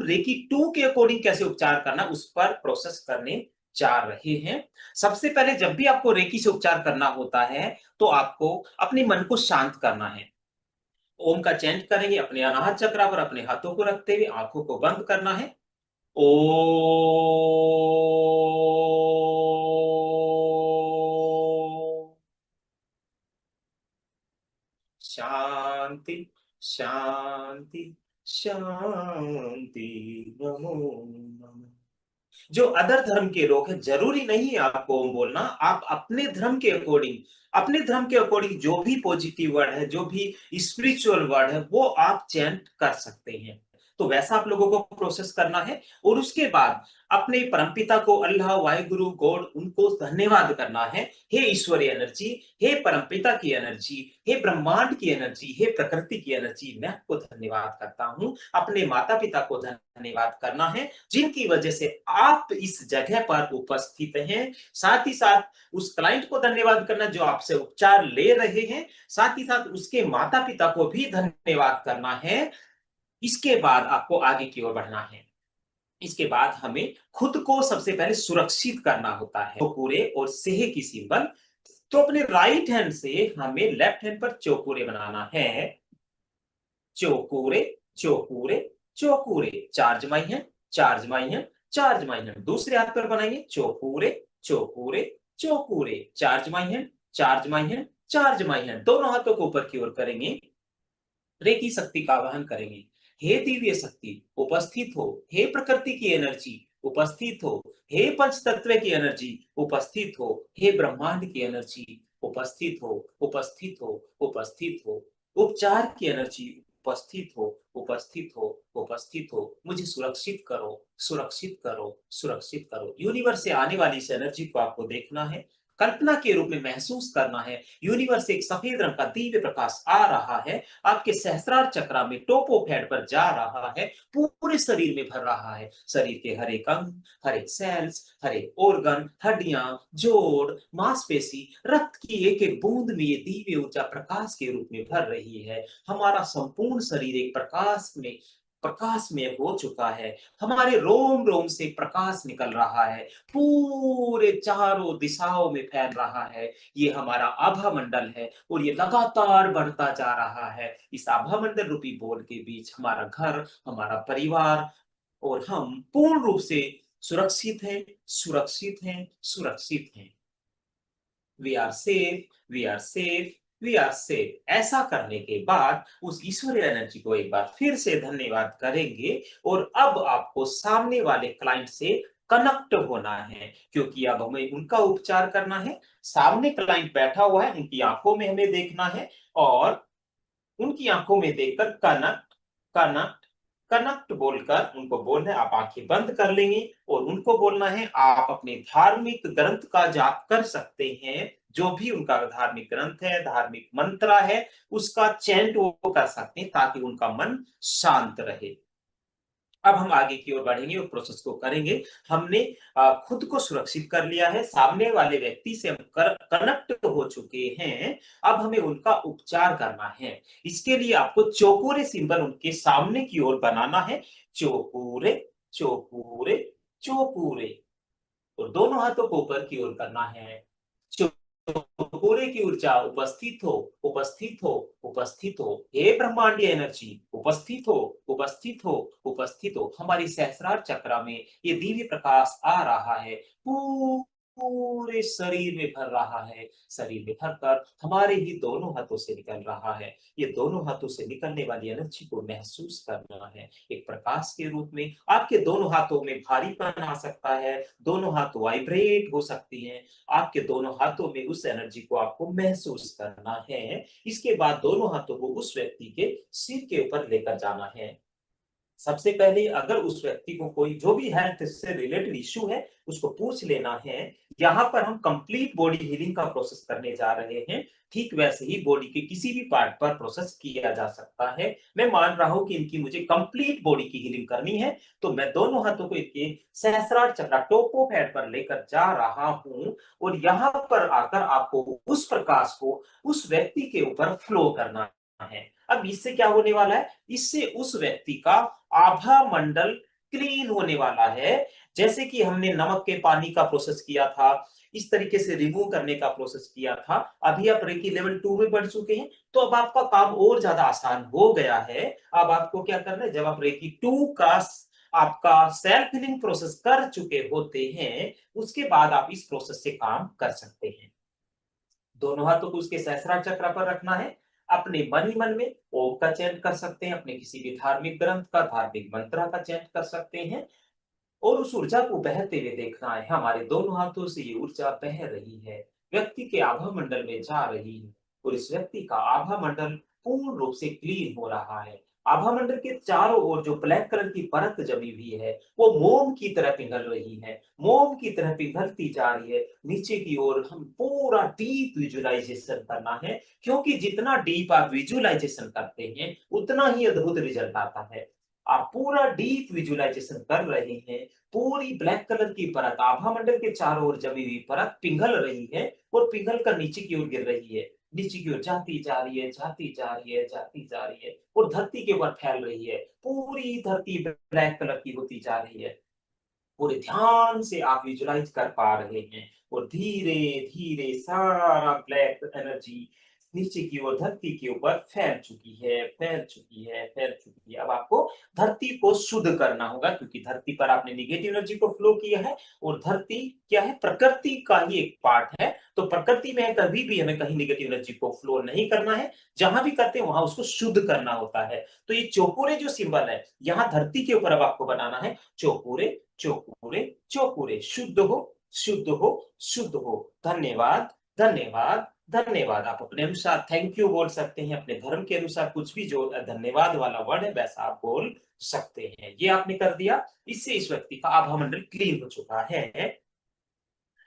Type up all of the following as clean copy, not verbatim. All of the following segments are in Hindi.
रेकी 2 के अकॉर्डिंग कैसे उपचार करना उस पर प्रोसेस करने जा रहे हैं। सबसे पहले जब भी आपको रेकी से उपचार करना होता है, तो आपको अपने मन को शांत करना है। ओम का चैंट करेंगे अपने अनाहत चक्रा पर अपने हाथों को रखते हुए आंखों को बंद करना है। ओम शांति शांति शांति। नमो नमः। जो अदर धर्म के लोग हैं, जरूरी नहीं है आपको ओम बोलना। आप अपने धर्म के अकॉर्डिंग जो भी पॉजिटिव वर्ड है, जो भी स्पिरिचुअल वर्ड है, वो आप चैंट कर सकते हैं। तो वैसा आप लोगों को प्रोसेस करना है। और उसके बाद अपने परमपिता को, अल्लाह, वाहिगुरु, गॉड, उनको धन्यवाद करना है। हे ईश्वरीय एनर्जी, हे परमपिता की एनर्जी, हे ब्रह्मांड की एनर्जी, हे प्रकृति की एनर्जी, मैं आपको धन्यवाद करता हूं। अपने माता पिता को धन्यवाद करना है, जिनकी वजह से आप इस जगह पर उपस्थित हैं। साथ ही साथ उस क्लाइंट को धन्यवाद करना जो आपसे उपचार ले रहे हैं। साथ ही साथ उसके माता पिता को भी धन्यवाद करना है। इसके बाद आपको आगे की ओर बढ़ना है। इसके बाद हमें खुद को सबसे पहले सुरक्षित करना होता है। तो पूरे और सेह की सिंबल, तो अपने राइट हैंड से हमें लेफ्ट हैंड पर चौकोरे बनाना है। चौकोरे चौकोरे चौकोरे, चार जमाई है, चार जमाई है, चार जमाई है। दूसरे हाथ पर बनाइए चौकोरे चौकोरे चौकोरे, चार जमाई है, चार जमाई है, चार जमाई है। दोनों हाथों को ऊपर की ओर करेंगे, रेकी शक्ति का आवाहन करेंगे। हे दिव्य शक्ति उपस्थित हो, हे प्रकृति की एनर्जी उपस्थित हो, हे पंच तत्व की एनर्जी उपस्थित हो, हे ब्रह्मांड की एनर्जी उपस्थित हो, उपस्थित हो, उपस्थित हो। उपचार की एनर्जी उपस्थित हो, उपस्थित हो, उपस्थित हो। मुझे सुरक्षित करो, सुरक्षित करो, सुरक्षित करो। यूनिवर्स से आने वाली इस एनर्जी को आपको देखना है, कल्पना के रूप में महसूस करना है। यूनिवर्स से एक सफेद रंग का दिव्य प्रकाश आ रहा है, आपके सहस्त्रार चक्रा में टॉप ऑफ हेड पर जा रहा है, पूरे शरीर में भर रहा है। शरीर के हर एक अंग, हर एक सेल्स, हर एक ऑर्गन, हड्डियां, जोड़, मांसपेशी, रक्त की एक एक बूंद में ये दिव्य ऊर्जा प्रकाश के रूप में भर रही है। हमारा संपूर्ण शरीर एक प्रकाश में हो चुका है। हमारे रोम रोम से प्रकाश निकल रहा है, पूरे चारों दिशाओं में फैल रहा है। ये हमारा आभा मंडल है और ये लगातार बढ़ता जा रहा है। इस आभा मंडल रूपी बॉल के बीच हमारा घर, हमारा परिवार और हम पूर्ण रूप से सुरक्षित हैं, सुरक्षित हैं, सुरक्षित हैं। We are safe, we are safe, we are safe. ऐसा करने के बाद उस ईश्वरीय एनर्जी को एक बार फिर से धन्यवाद करेंगे। और अब आपको सामने वाले क्लाइंट से कनेक्ट होना है, क्योंकि अब हमें उनका उपचार करना है। सामने क्लाइंट बैठा हुआ है, उनकी आंखों में हमें देखना है और उनकी आंखों में देखकर कनेक्ट, कनेक्ट, कनेक्ट बोलकर उनको बोलना है। आप आंखें बंद कर लेंगे और उनको बोलना है। आप अपने धार्मिक ग्रंथ का जाप कर सकते हैं, जो भी उनका धार्मिक ग्रंथ है, धार्मिक मंत्र है, उसका चैंट वो कर सकते हैं, ताकि उनका मन शांत रहे। अब हम आगे की ओर बढ़ेंगे और प्रोसेस को करेंगे। हमने खुद को सुरक्षित कर लिया है, सामने वाले व्यक्ति से हम कनेक्ट हो चुके हैं। अब हमें उनका उपचार करना है। इसके लिए आपको चौकोरे सिंबल उनके सामने की ओर बनाना है। चौकोरे चौकोरे चौकोरे, और दोनों हाथों को ऊपर की ओर करना है। चौकोरे की ऊर्जा उपस्थित हो, उपस्थित हो, उपस्थित हो। हे ब्रह्मांडीय एनर्जी उपस्थित हो, उपस्थित हो, उपस्थित हो। हमारी सहस्रार चक्रा में ये दिव्य प्रकाश आ रहा है, पूरे शरीर में भर रहा है। शरीर में भरकर हमारे ही दोनों हाथों से निकल रहा है। ये दोनों हाथों से निकलने वाली एनर्जी को महसूस करना है एक प्रकाश के रूप में। आपके दोनों हाथों में भारीपन आ सकता है, दोनों हाथ वाइब्रेट हो सकती हैं। आपके दोनों हाथों में उस एनर्जी को आपको महसूस करना है। इसके बाद दोनों हाथों को उस व्यक्ति के सिर के ऊपर लेकर जाना है। सबसे पहले अगर उस व्यक्ति को कोई जो भी हेल्थ से रिलेटेड इश्यू है, उसको पूछ लेना है। यहाँ पर हम कंप्लीट बॉडी हीलिंग का प्रोसेस करने जा रहे हैं। ठीक वैसे ही बॉडी के किसी भी पार्ट पर प्रोसेस किया जा सकता है। मैं मान रहा हूं कि इनकी मुझे कंप्लीट बॉडी की हीलिंग करनी है, तो मैं दोनों हाथों को इनके सहस्रार चक्र टॉप ऑफ हेड पर लेकर जा रहा हूं। और यहाँ पर आकर आपको उस प्रकाश को उस व्यक्ति के ऊपर फ्लो करना है। अब इससे क्या होने वाला है, इससे उस व्यक्ति का आभा मंडल क्लीन होने वाला है। जैसे कि हमने नमक के पानी का प्रोसेस किया था, इस तरीके से रिमूव करने का प्रोसेस किया था। अभी आप रेकी लेवल 2 में बढ़ चुके हैं, तो अब आपका काम और ज्यादा आसान हो गया है। अब आपको क्या करना है, जब आप रेकी 2 का आपका सेल्फ हीलिंग प्रोसेस कर चुके होते हैं, उसके बाद आप इस प्रोसेस से काम कर सकते हैं। दोनों हाथों को उसके सहस्रार चक्र पर रखना है। अपने मन ही मन में ओम का चयन कर सकते हैं, अपने किसी भी धार्मिक ग्रंथ का, धार्मिक मंत्र का चयन कर सकते हैं और उस ऊर्जा को बहते हुए देखना है। हमारे दोनों हाथों से ये ऊर्जा बह रही है, व्यक्ति के आभा मंडल में जा रही है और इस व्यक्ति का आभा मंडल पूर्ण रूप से क्लीन हो रहा है। आभा मंडल के चारों ओर जो ब्लैक कलर की परत जमी हुई है, वो मोम की तरह पिघल रही है, मोम की तरह पिघलती जा रही है। नीचे की ओर हम पूरा डीप विजुअलाइजेशन करना है, क्योंकि जितना डीप आप विजुअलाइजेशन करते हैं, उतना ही अद्भुत रिजल्ट आता है। आप पूरा डीप विजुअलाइजेशन कर रहे हैं, पूरी ब्लैक कलर की परत, आभा मंडल के चारों ओर जमी हुई परत पिघल रही है और पिघल कर नीचे की ओर गिर रही है। नीचे की ओर जाती जा रही है, जाती जा रही है, जाती जा रही है और धरती के ऊपर फैल रही है। पूरी धरती ब्लैक कलर की होती जा रही है। पूरे ध्यान से आप विजुलाइज कर पा रहे हैं और धीरे धीरे सारा ब्लैक एनर्जी नीचे की ओर धरती के ऊपर फैल चुकी है, फैल चुकी है, फैल चुकी है। अब आपको धरती को शुद्ध करना होगा, क्योंकि धरती पर आपने निगेटिव एनर्जी को फ्लो किया है और धरती क्या है, प्रकृति का ही एक पार्ट है। तो प्रकृति में कभी भी हमें कहीं निगेटिव एनर्जी को फ्लो नहीं करना है, जहां भी करते हैं वहां उसको शुद्ध करना होता है। तो ये चौकोरे जो सिंबल है, यहाँ धरती के ऊपर अब आपको बनाना है चौकोरे, चौकोरे, चौकोरे। शुद्ध हो, शुद्ध हो, शुद्ध हो। धन्यवाद, धन्यवाद, धन्यवाद। आप अपने अनुसार थैंक यू बोल सकते हैं, अपने धर्म के अनुसार कुछ भी जो धन्यवाद वाला वर्ड है वैसा आप बोल सकते हैं। ये आपने कर दिया, इससे इस व्यक्ति का आभा मंडल क्लीन हो चुका है।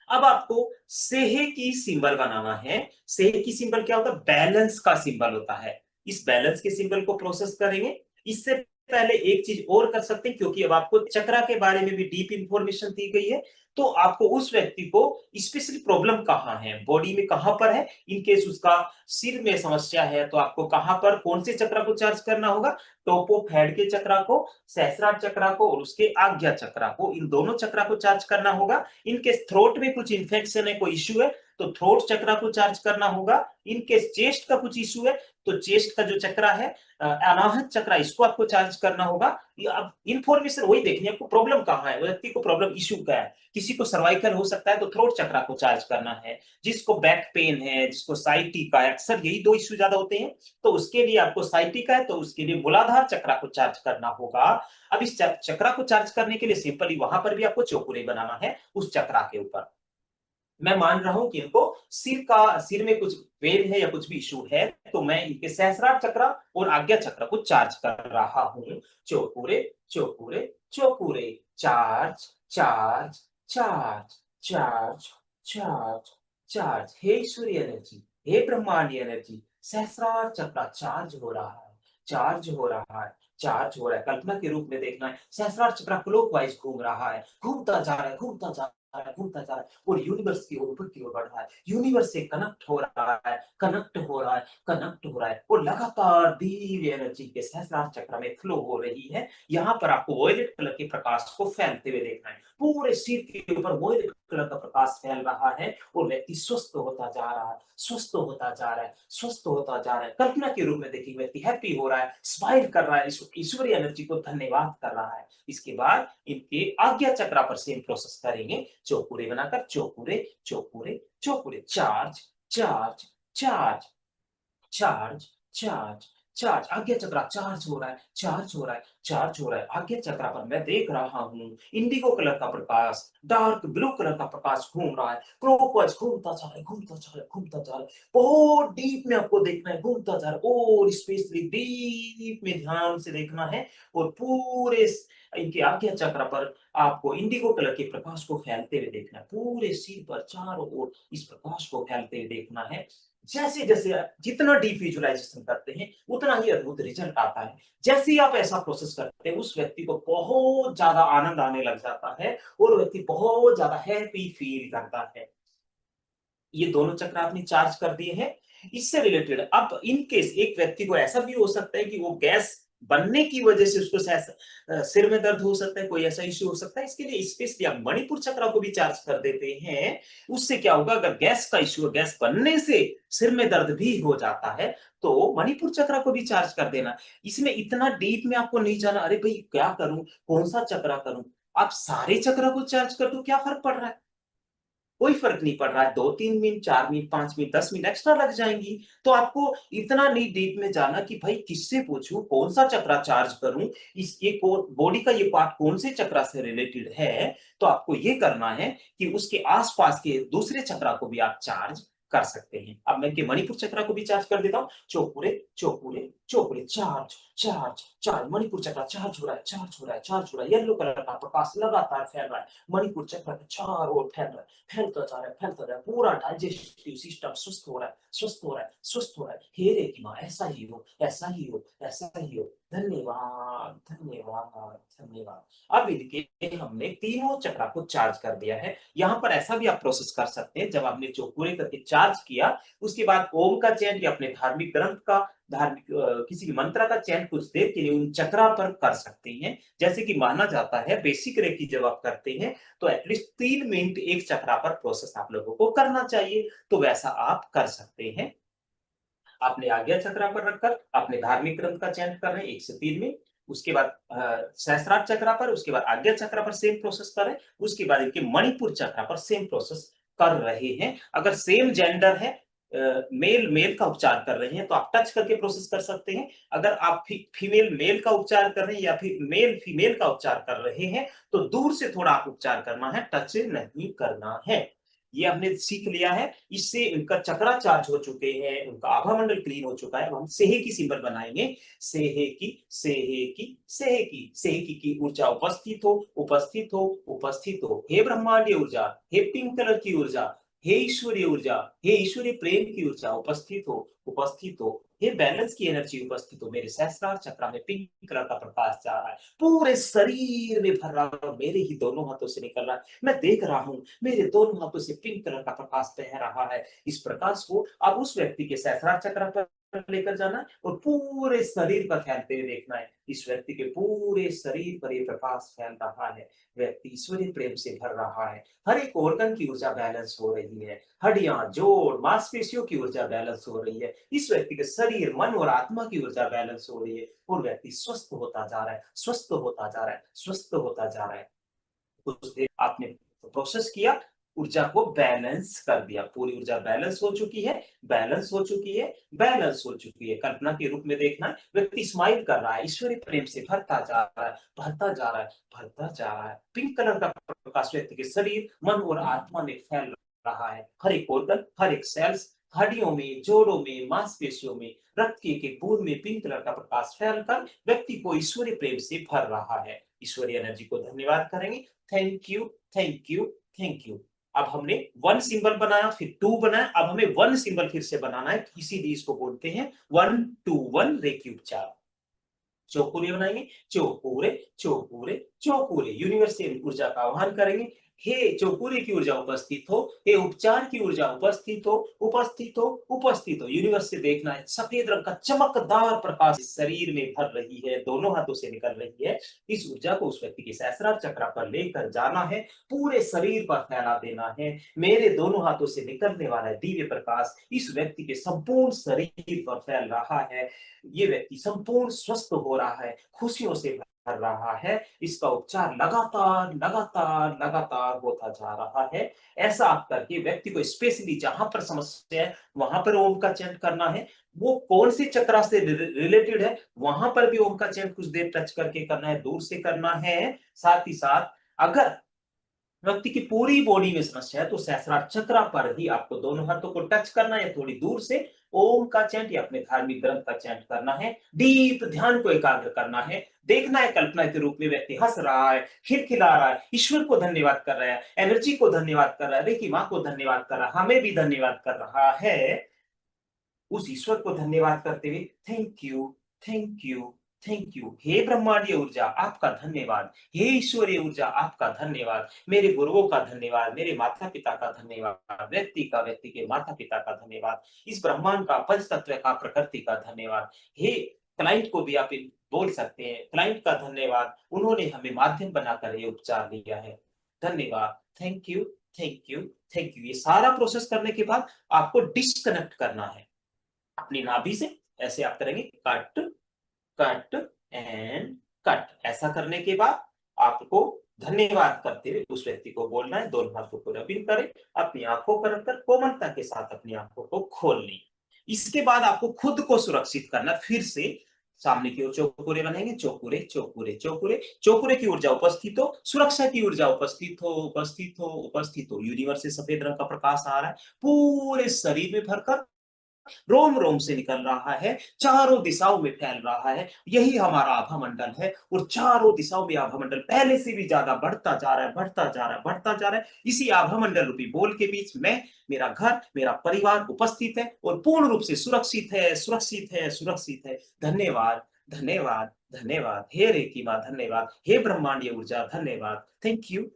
अब आपको सेहे की सिंबल बनाना है। सेहे की सिंबल क्या होता है, बैलेंस का सिंबल होता है। इस बैलेंस के सिंबल को प्रोसेस करेंगे। इससे पहले एक चीज और कर सकते हैं, क्योंकि अब आपको चक्रा के बारे में भी डीप इंफॉर्मेशन दी गई है, तो आपको उस व्यक्ति को स्पेशली प्रॉब्लम कहाँ है, बॉडी में कहां पर है, इन केस उसका सिर में समस्या है तो आपको कहां पर कौन से चक्र को चार्ज करना होगा, टॉप ऑफ हेड के चक्रा को, सहस्रार चक्रा को और उसके आज्ञा चक्रा को, इन दोनों चक्रा को चार्ज करना होगा। इनके थ्रोट में कुछ इन्फेक्शन है, कोई इश्यू है, तो थ्रोट चक्रा को चार्ज करना होगा। इनके चेस्ट का कुछ इश्यू है, तो चेस्ट का जो चक्रा है, अनाहत चक्रा, इसको आपको चार्ज करना होगा। अब इंफॉर्मेशन वही देखनी है, आपको प्रॉब्लम कहाँ है, व्यक्ति को प्रॉब्लम इश्यू क्या है। किसी को सर्वाइकल हो सकता है तो थ्रोट चक्रा को चार्ज करना है। जिसको बैक पेन है, जिसको साइटिका है, अक्सर यही दो इश्यू ज्यादा होते हैं, तो उसके लिए आपको साइटिका है तो उसके लिए मूलाधार चक्रा को चार्ज करना होगा। अब इस चक्रा को चार्ज करने के लिए सिंपली वहां पर भी आपको चौकुरे बनाना है उस चक्रा के ऊपर। मैं मान रहा हूं कि इनको सिर में कुछ पेन है या कुछ भी इशू है, तो मैं इनके सहस्रार चक्र और आज्ञा चक्र को चार्ज कर रहा हूं। चौकुरे, चौकुरे, चौकुरे। Charge, charge, charge, charge, charge, charge. हे ईश्वरी एनर्जी, हे ब्रह्मांडी एनर्जी, सहस्रार चक्र चार्ज हो रहा है, चार्ज हो रहा है, चार्ज हो रहा है। कल्पना के रूप में देखना है, सहस्रार चक्र क्लॉकवाइज घूम रहा है, घूमता जा रहा है, घूमता जा रहा है, घूमता जा रहा है और यूनिवर्स की ओर, ऊपर की ओर बढ़ रहा है। यूनिवर्स से कनेक्ट हो रहा है, कनेक्ट हो रहा है, कनेक्ट हो रहा है और लगातार दिव्य एनर्जी के सहस्रार चक्र में फ्लो हो रही है। यहाँ पर आपको वॉयलेट कलर के प्रकाश को फैलते हुए देखना है। पूरे सिर के ऊपर वॉयलेट कलर का प्रकाश फैल रहा है और व्यक्ति स्वस्थ होता जा रहा है, स्वस्थ होता जा रहा है, स्वस्थ होता जा रहा है। कल्पना के रूप में देखिए, व्यक्ति हैप्पी हो रहा है, स्माइल कर रहा है, ईश्वरीय एनर्जी को धन्यवाद कर रहा है। इसके बाद इनके आज्ञा चक्र पर सेम प्रोसेस करेंगे, चौकुरे बनाकर चौकुरे, चौकुरे, चौकुरे। Charge, charge, charge, charge, charge, charge. आज्ञा चक्र चार्ज हो रहा है, चार्ज हो रहा है, चार्ज हो रहा है। आज्ञा चक्र पर मैं देख रहा हूँ इंडिगो कलर का प्रकाश, डार्क ब्लू कलर का प्रकाश घूम रहा है, क्लॉकवाइज घूमता जा रहा है, घूमता जा रहा है, घूमता जा रहा है। बहुत डीप में आपको देखना है, घूमता जा रहा है और स्पेशली डीप में ध्यान से देखना है और पूरे इनके आज्ञा चक्र पर आपको इंडिगो कलर के प्रकाश को फैलते हुए देखना है। पूरे सिर पर चारों ओर इस प्रकाश को फैलते हुए देखना है। जैसे जैसे जितना डीप विजुअलाइजेशन करते हैं उतना ही अद्भुत रिजल्ट आता है। जैसे ही आप ऐसा प्रोसेस करते हैं, उस व्यक्ति को बहुत ज्यादा आनंद आने लग जाता है और व्यक्ति बहुत ज्यादा हैप्पी फील करता है। ये दोनों चक्र आपने चार्ज कर दिए हैं। इससे रिलेटेड अब इन केस एक व्यक्ति को ऐसा भी हो सकता है कि वो गैस बनने की वजह से उसको सिर में दर्द हो सकता है, कोई ऐसा इश्यू हो सकता है। इसके लिए स्पेशली आप मणिपुर चक्र को भी चार्ज कर देते हैं। उससे क्या होगा, अगर गैस का इश्यू है, गैस बनने से सिर में दर्द भी हो जाता है, तो मणिपुर चक्र को भी चार्ज कर देना। इसमें इतना डीप में आपको नहीं जाना, अरे भाई क्या करूं, कौन सा चक्र करूं। आप सारे चक्र को चार्ज कर दो, क्या फर्क पड़ रहा है, कोई फर्क नहीं पड़ रहा है। 2-3 minute, 4 minute, 5 minute, 10 minute extra लग जाएंगी। तो आपको इतना नहीं डीप में जाना कि भाई किससे पूछूं, कौन सा चक्रा चार्ज करूं, इस ये बॉडी का ये पार्ट कौन से चक्रा से रिलेटेड है। तो आपको ये करना है कि उसके आसपास के दूसरे चक्रा को भी आप चार्ज कर सकते हैं। अब मैं के मणिपुर चक्रा को भी चार्ज कर देता हूँ। चौपुरे चौपुरे चौपुरे, चार्ज चार्ज चार्ज, मणिपुर चक्रा चार्ज हो रहा है, चार्ज हो रहा है, चार्ज हो रहा है। येलो कलर का प्रकाश लगातार फैल रहा है, मणिपुर चक्र के चारों ओर फैल रहा है, फैलता जा रहा है, फैलता जा रहा है। पूरा डाइजेस्टिव सिस्टम स्वस्थ हो रहा है, स्वस्थ हो रहा है, स्वस्थ हो रहा है। हे रे की माँ, ऐसा ही हो, ऐसा ही हो, ऐसा ही हो। धन्यवाद, धन्यवाद, धन्यवाद। अब इनके हमने तीनों चक्र को चार्ज कर दिया है। यहाँ पर ऐसा भी आप प्रोसेस कर सकते हैं, जब आपने चौपूरे करके चार्ज किया, उसके बाद ओम का चयन या अपने धार्मिक ग्रंथ का, धार्मिक किसी भी मंत्र का चयन कुछ देर के लिए उन चक्रा पर कर सकते हैं। जैसे कि माना जाता है बेसिक रेकी जब आप करते हैं, तो एटलीस्ट 3 मिनट एक चक्रा पर प्रोसेस आप लोगों को करना चाहिए। तो वैसा आप कर सकते हैं। आपने आज्ञा चक्रा पर रखकर अपने धार्मिक ग्रंथ का चयन कर रहे हैं 1 से 3 में। उसके बाद सहस्त्रार चक्रा पर, उसके बाद आज्ञा चक्रा पर सेम प्रोसेस कर रहे हैं। उसके बाद इनके मणिपुर चक्रा पर सेम प्रोसेस कर रहे हैं। अगर सेम जेंडर है, मेल मेल का उपचार कर रहे हैं, तो आप टच करके प्रोसेस कर सकते हैं। अगर आप फीमेल मेल का उपचार कर रहे हैं या फिर मेल फीमेल का उपचार कर रहे हैं, तो दूर से थोड़ा आप उपचार करना है, टच नहीं करना है। ये हमने सीख लिया है। इससे उनका चक्रा चार्ज हो चुके हैं, उनका आभा मंडल क्लीन हो चुका है। अब हम सेहे की सिंबल बनाएंगे। सेहे की, सेहे की, सेहे की, सेहे की ऊर्जा उपस्थित हो, उपस्थित हो, उपस्थित हो। हे ब्रह्मांडीय ऊर्जा, हे पिंक कलर की ऊर्जा, हे ईश्वरीय ऊर्जा, हे ईश्वरीय प्रेम की ऊर्जा उपस्थित हो, उपस्थित हो। हे बैलेंस की एनर्जी उपस्थित हो। मेरे सहस्त्रार चक्र में पिंक कलर का प्रकाश जा रहा है, पूरे शरीर में भर रहा है, मेरे ही दोनों हाथों से निकल रहा है। मैं देख रहा हूं, मेरे दोनों हाथों से पिंक कलर का प्रकाश बह रहा है। इस प्रकाश को अब उस व्यक्ति के सहस्त्रार चक्र पर लेकर जाना है और पूरे शरीर पर फैलते हुए देखना है। इस व्यक्ति के पूरे शरीर पर ये प्रकाश फैल रहा है। व्यक्ति ईश्वरीय प्रेम से भर रहा है। हर एक ऑर्गन की ऊर्जा बैलेंस हो रही है। हड्डियां, जोड़, मांसपेशियों की ऊर्जा बैलेंस हो रही है। इस व्यक्ति के शरीर, मन और आत्मा की ऊर्जा बैलेंस हो रही है और व्यक्ति स्वस्थ होता जा रहा है, स्वस्थ होता जा रहा है, स्वस्थ होता जा रहा है। कुछ देर आपने प्रोसेस किया, ऊर्जा को बैलेंस कर दिया, पूरी ऊर्जा बैलेंस हो चुकी है, बैलेंस हो चुकी है, बैलेंस हो चुकी है। कल्पना के रूप में देखना है, व्यक्ति स्माइल कर रहा है, ईश्वरीय प्रेम से भरता जा रहा है, भरता जा रहा है, भरता जा रहा है। पिंक कलर का प्रकाश व्यक्ति के शरीर, मन और आत्मा में फैल रहा है। हर एक ऑर्गन, हर एक सेल्स, हड्डियों में, जोड़ों में, मांसपेशियों में, रक्त के एक बूंद में पिंक कलर का प्रकाश फैलकर व्यक्ति को ईश्वरीय प्रेम से भर रहा है। ईश्वरीय एनर्जी को धन्यवाद करेंगे। Thank you, thank you, thank you. अब हमने 1 सिंबल बनाया, फिर 2 बनाया, अब हमें 1 सिंबल फिर से बनाना है, इसीलिए इसको बोलते हैं 1-2-1 रेकी उपचार। चौपूरे बनाएंगे, चौपूरे, चौपूरे, चौपूरे। यूनिवर्सल ऊर्जा का आह्वान करेंगे। हे चौपूरे की ऊर्जा उपस्थित हो, हे उपचार की ऊर्जा उपस्थित हो, उपस्थित हो, उपस्थित हो। यूनिवर्स से देखना है, सफेद रंग का चमकदार प्रकाश शरीर में भर रही है, दोनों हाथों से निकल रही है। इस ऊर्जा को उस व्यक्ति के सहस्त्रार चक्र पर लेकर जाना है, पूरे शरीर पर फैला देना है। मेरे दोनों हाथों से निकलने वाला दिव्य प्रकाश इस व्यक्ति के संपूर्ण शरीर पर फैल रहा है। ये व्यक्ति संपूर्ण स्वस्थ हो रहा है, खुशियों से भर रहा है। इसका उपचार लगातार लगातार लगातार होता जा रहा है। ऐसा आप करके व्यक्ति को स्पेशली जहां पर समस्या है वहां पर ओम का चयन करना है। वो कौन सी चक्रा से रिलेटेड है वहां पर भी ओम का चयन कुछ देर टच करके करना है, दूर से करना है। साथ ही साथ अगर व्यक्ति की पूरी बॉडी में समस्या है तो सहस्त्रार चक्र पर ही आपको दोनों हाथों को टच करना है, थोड़ी दूर से ओम का चैंट या अपने धार्मिक ग्रंथ का चैंट करना है। डीप ध्यान को एकाग्र करना है। देखना है कल्पना के रूप में व्यक्ति हंस रहा है, खिलखिला रहा है, ईश्वर को धन्यवाद कर रहा है, एनर्जी को धन्यवाद कर रहा है, रेकी माँ को धन्यवाद कर रहा है, हमें भी धन्यवाद कर रहा है। उस ईश्वर को धन्यवाद करते हुए thank you, thank you, thank you. हे ब्रह्मांडीय ऊर्जा आपका धन्यवाद, हे ईश्वरीय ऊर्जा आपका धन्यवाद, मेरे गुरुओं का धन्यवाद, मेरे माता पिता का धन्यवाद, व्यक्ति का, व्यक्ति के माता पिता का धन्यवाद, इस ब्रह्मांड का, पंच तत्व का, प्रकृति का धन्यवाद। हे क्लाइंट को भी आप बोल सकते हैं, क्लाइंट का धन्यवाद, उन्होंने हमें माध्यम बनाकर ये उपचार दिया है। धन्यवाद, thank you, thank you, thank you. ये सारा प्रोसेस करने के बाद आपको डिस्कनेक्ट करना है अपनी नाभि से। ऐसे आप करेंगे कट, कट एंड कट। ऐसा करने के बाद आपको धन्यवाद करते हुए उस व्यक्ति को बोलना है, दोनों हाथों को रबिंग करें, अपनी आंखों पर रखकर कोमलता के साथ अपनी आंखों को खोल लें। इसके बाद आपको खुद को सुरक्षित करना, फिर से सामने की ओर चौकुरे बनेंगे, चौकुरे चौकुरे चौकुरे। चौकुरे की ऊर्जा उपस्थित हो, सुरक्षा की ऊर्जा उपस्थित हो, उपस्थित हो, उपस्थित हो। यूनिवर्स से सफेद रंग का प्रकाश आ रहा है, पूरे शरीर में भरकर रोम रोम से निकल रहा है, चारों दिशाओं में फैल रहा है। यही हमारा आभा मंडल है और चारों दिशाओं में आभा मंडल पहले से भी ज्यादा बढ़ता जा रहा है, बढ़ता जा रहा है, बढ़ता जा रहा है। इसी आभा मंडल रूपी बोल के बीच में मेरा घर, मेरा परिवार उपस्थित है और पूर्ण रूप से सुरक्षित है, सुरक्षित है, सुरक्षित है। धन्यवाद, धन्यवाद, धन्यवाद। हे रेकी माँ धन्यवाद, हे ब्रह्मांडीय ऊर्जा धन्यवाद। Thank you,